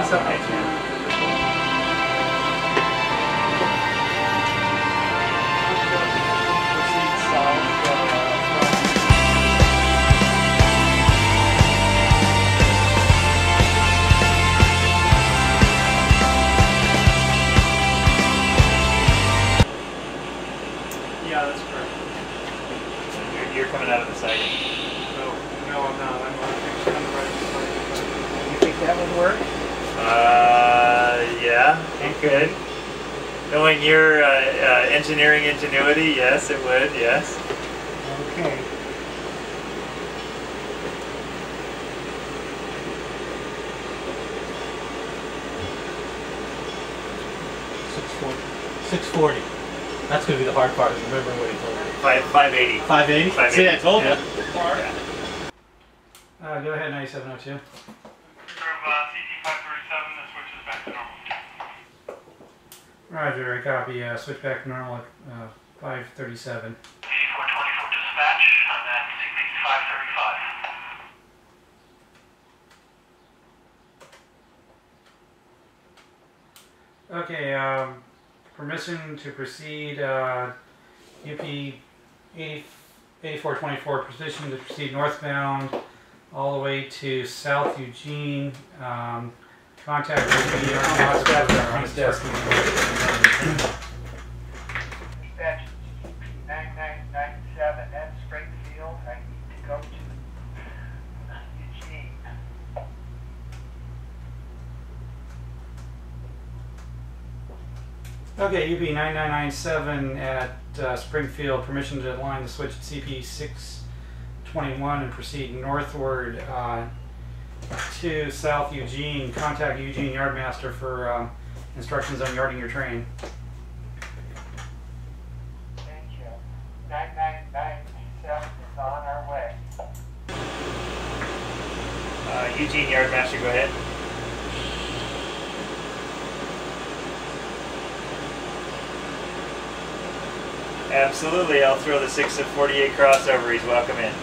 what's up, mate? Yeah, that's correct. You're coming out of the siding. No, I'm not. I'm actually on the right side. You think that would work? Yeah, it could. Knowing your engineering ingenuity, yes, it would, yes. Okay. $640. That's going to be the hard part, is remembering what he told me. 580. 580? 580. See, I told you. Yeah. Go ahead, 9702. CT 537, the switch is back to normal. Roger, I copy. Switch back to normal at 537. 8424 dispatch on that CT 535. Okay, permission to proceed, UP 8424, position to proceed northbound all the way to South Eugene. Contact will be on his desk. Dispatch 9997, that's Springfield. I need to go to Eugene. Okay, UP 9997 at Springfield. Permission to line the switch at CP 621 and proceed northward to South Eugene. Contact Eugene Yardmaster for instructions on yarding your train. Thank you. 9997 is on our way. Eugene Yardmaster, go ahead. Absolutely, I'll throw the 6 of 48 crossover. He's welcome in.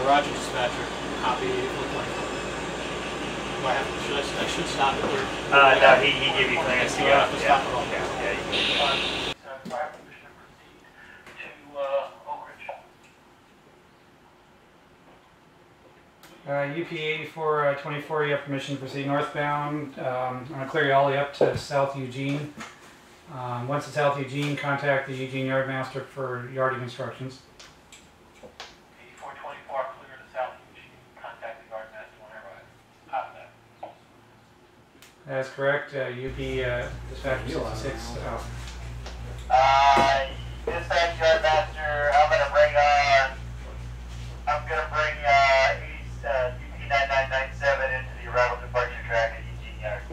Roger, dispatcher. Copy 8424. Do I have to, I should stop it or? No, he gave you clearance to go. I have to stop it all. Yeah, you can. Fire permission to proceed to Oak Ridge. UP 8424, you have permission to proceed northbound. I'm going to clear you all the way up to South Eugene. Once at South Eugene, contact the Eugene Yardmaster for yarding instructions. 8424, clear to South Eugene. Contact the Yardmaster whenever I have that. That's correct. UP dispatcher 66. Dispatch Yardmaster, I'm gonna bring UP 9997 into the arrival departure track at Eugene Yard.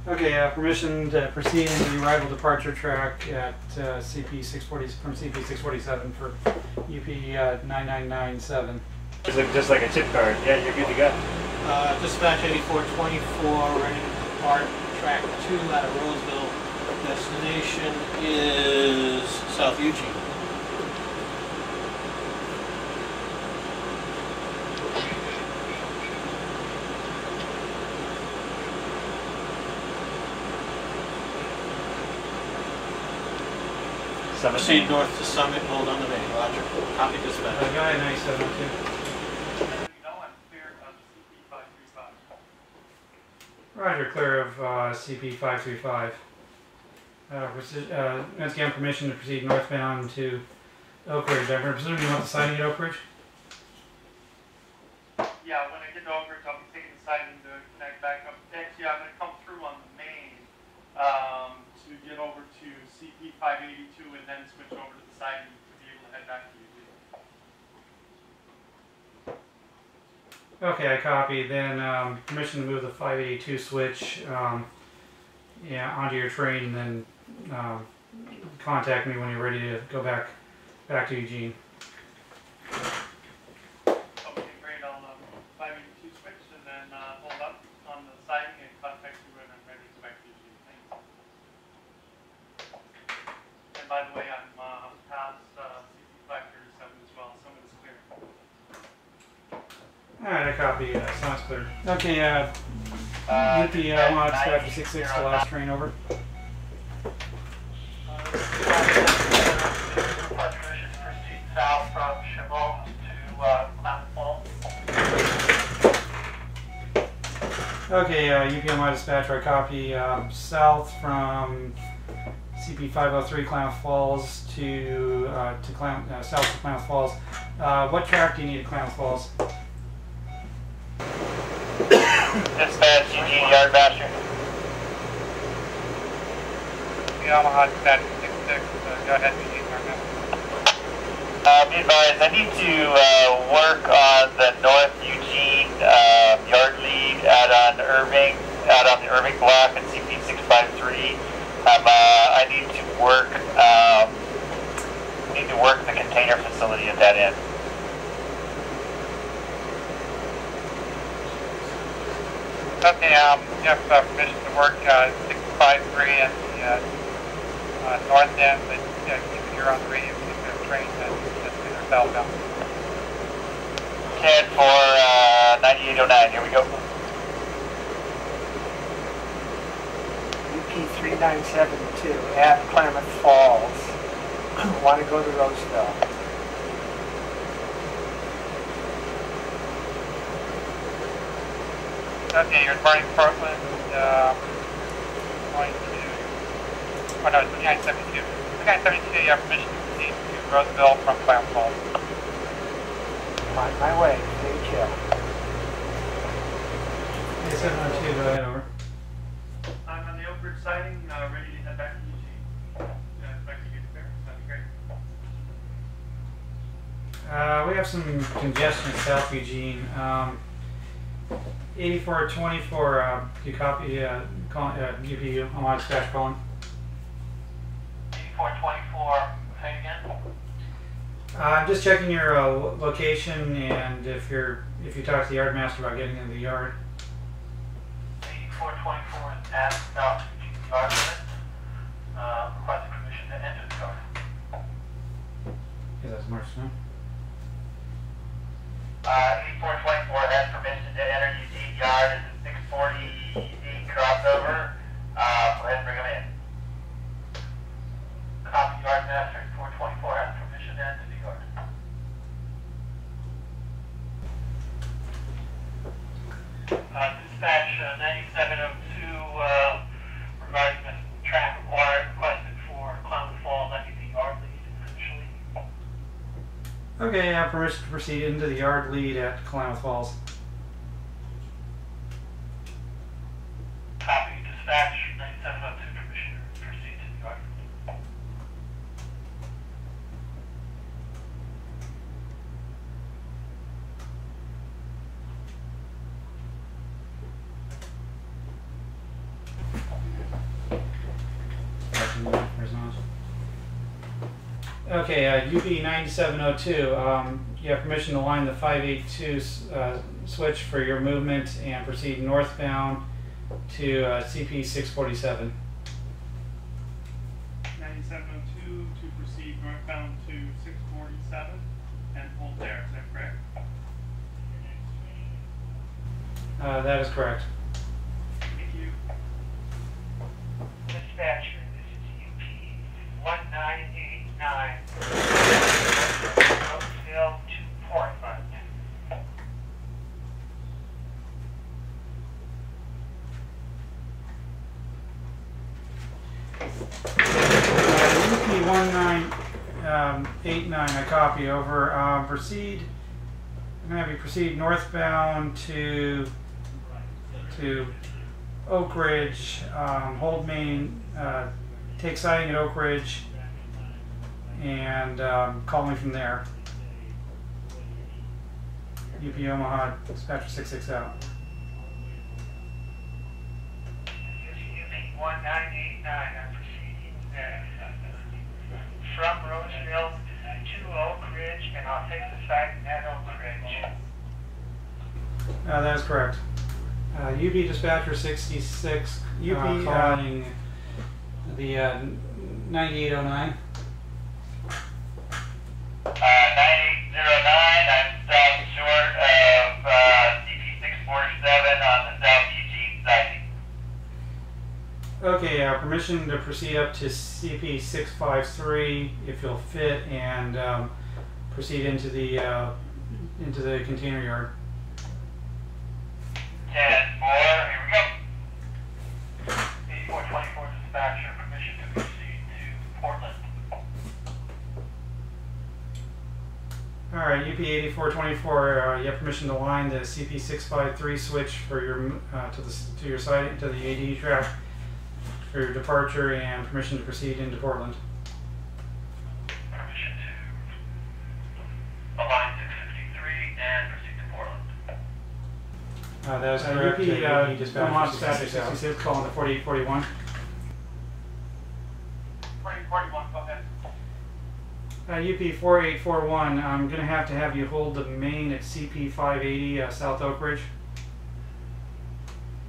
Okay, permission to proceed into the arrival departure track at CP 640 from CP 647 for UP 9997. Just like a chip card. Yeah, you're good to go. Dispatch 8424, ready to depart track 2 out of Roseville. Destination is South Eugene. Summit. Proceed north to Summit, hold on the main. Roger. Copy dispatch. Guy 9702. Roger, clear of CP 535. Once again, permission to proceed northbound to Oak Ridge. I presume you want the siding at Oak Ridge? Yeah, when I get to Oak Ridge, I'll be taking the siding to connect back up. Actually, I'm going to come through on the main to get over to CP 582 and then switch over to the siding to be able to head back to Eugene. Okay, I copy. Then permission to move the 582 switch onto your train, and then contact me when you're ready to go back to Eugene. Okay, great. I'll 582 switch and then hold up on the siding and contact you when I'm ready to go back to Eugene. Thanks. Alright, I copy. Sounds clear. Okay, UP mod dispatcher 66 to last train over. Proceed south from Chabot to Cloud Falls. Okay, UP mod dispatcher, I copy south from CP 503 Klamath Falls to south to Klamath Falls. What track do you need at Klamath Falls? Dispatch Eugene Yardmaster. Yamaha dispatch 66, go ahead, Eugene Yardmaster. Be advised, I need to work on the North Eugene yard lead out on the Irving block at CP 653. I need to work the container facility at that end. Okay, you have permission to work 653 at the north end, but keep your on the radio, keep the train that's either southbound. CAD for 9809, here we go. UP 3972 at Klamath Falls. Want to go to Roseville. Okay, you're departing Portland, going to, oh no, it's 2972. 2972, you have permission to proceed to Roseville from Klamath Falls. On my way. Thank you. Hey, 702, go ahead, over. I'm on the Oak Ridge siding, ready to head back to Eugene. If I could get there, that'd be great. We have some congestion at South Eugene. 8424, you copy, UP mod dispatch calling. 8424, say again? I'm just checking your location and if you talk to the yard master about getting into the yard. 8424 is at South Eugene Yard limit. Requesting permission to enter the yard. Is that March now? 8424 has permission to enter Eugene Yard. It's a 640 crossover. Go ahead and bring them in. Copy Yard Master 424 has permission to enter the yard. Dispatch 9702 regarding the track requested for Klamath Falls. I need the yard lead essentially. Okay, I have permission to proceed into the yard lead at Klamath Falls. Copy dispatch 9702 permission to proceed to the yard. Okay, UP 9702, you have permission to line the 582 switch for your movement and proceed northbound to CP 647. 9702 to proceed northbound to 647 and hold there, is that correct? That is correct. Thank you. Dispatcher, this is UP 1989. Roseville to Portland. UP 1989, I copy over. Proceed. I'm going to have you proceed northbound to Oak Ridge, hold main, take siding at Oak Ridge, and call me from there. UP Omaha, dispatcher 66 out. This is UP 1989. I'm proceeding from Roseville to Oak Ridge, and I'll take the siding at Oak Ridge. That is correct. UP dispatcher 66, calling the 9809. 9809, I'm stopped short of permission to proceed up to CP 653 if you'll fit, and proceed into the container yard. 10 more, here we go. 8424 dispatcher, permission to proceed to Portland. All right, UP 8424, you have permission to line the CP 653 switch for your to your site, to the AD track for your departure, and permission to proceed into Portland. Permission to align 653 and proceed to Portland. That is correct. UP dispatcher 66 calling the 4841. 4041, go ahead. UP 4841, I'm going to have you hold the main at CP 580 South Oak Ridge.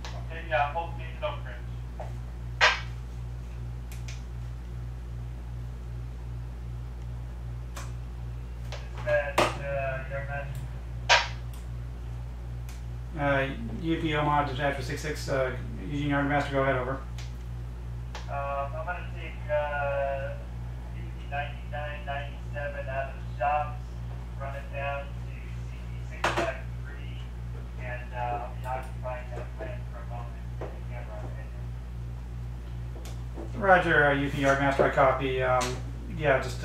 Okay, yeah, hold me at Oak Ridge. UP Omaha dispatcher 66, Eugene Yardmaster, go ahead, over. I'm going to take CP 9997 out of the shops, run it down to CP 653, and I'll be occupying that plant for a moment with the camera on it. Roger, UP Yardmaster, I copy. Yeah, just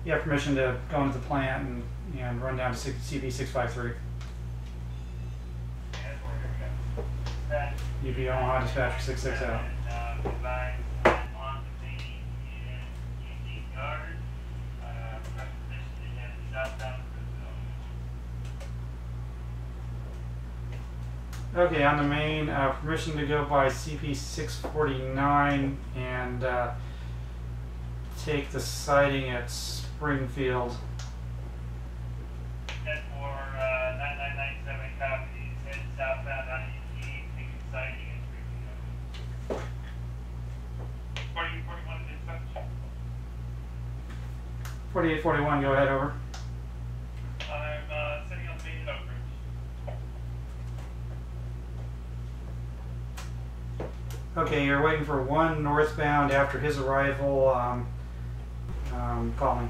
you have permission to go into the plant and run down to CP 653. UP Omaha dispatcher 66 out. Okay, on the main, permission to go by CP 649 and take the siding at Springfield. 10 for 9997 copies, head southbound on Eugene, taking siding in Springfield. 4041 dispatch. 4841, go ahead, over. I'm sitting on the main at Oak Ridge. Okay, you're waiting for one northbound after his arrival. Call me.